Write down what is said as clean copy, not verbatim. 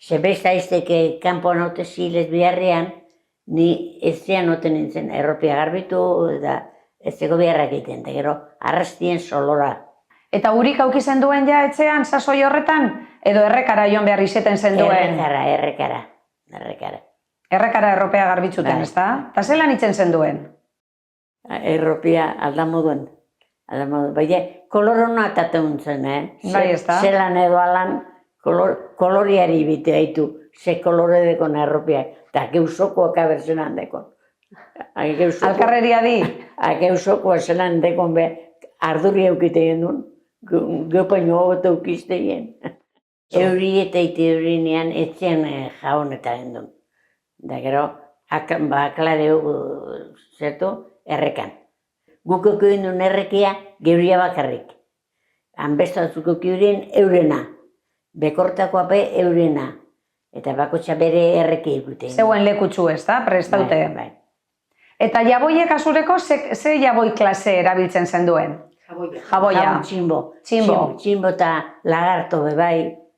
Sebesta izteke kanpoan haute zilez biharrean, ni ez zean noten nintzen erropia garbitu, eta ez zego biharrak egiten, eta gero, arrastien solora. Eta urik auki zenduen ja etxean, sasoi horretan, edo errekara joan behar izeten zenduen? Errekara. Errekara erropea garbitzuten, Bai. ezta? Ta zelan itzen zenduen? Erropia aldamoduen. Baina, kolor hona ataten zen, Bai, ezta? Zelan edo alan, koloriari bite haitu, ze kolore dekon erropiak, eta geusokoak abertzen handekon. Alkarreria di? Geusokoa zelan dekon be, arduri eukite genuen, geopaino hobeto eukizte gen. Euri eta ite eurinean etzean jaun eta gendun. Da gero, aklare zertu, errekan. Guk eukin duen errekia, geuria bakarrik. Hanbestatzuk eukin eurena. Bekortakoa be eurena. Eta bakotxa bere erreki egute. Zeuen lekutsu, ezta? Prestaute. Bai. Eta jaboiek asureko ze jaboi klase erabiltzen zenduen? Jaboia. Tximbo eta lagarto be bai.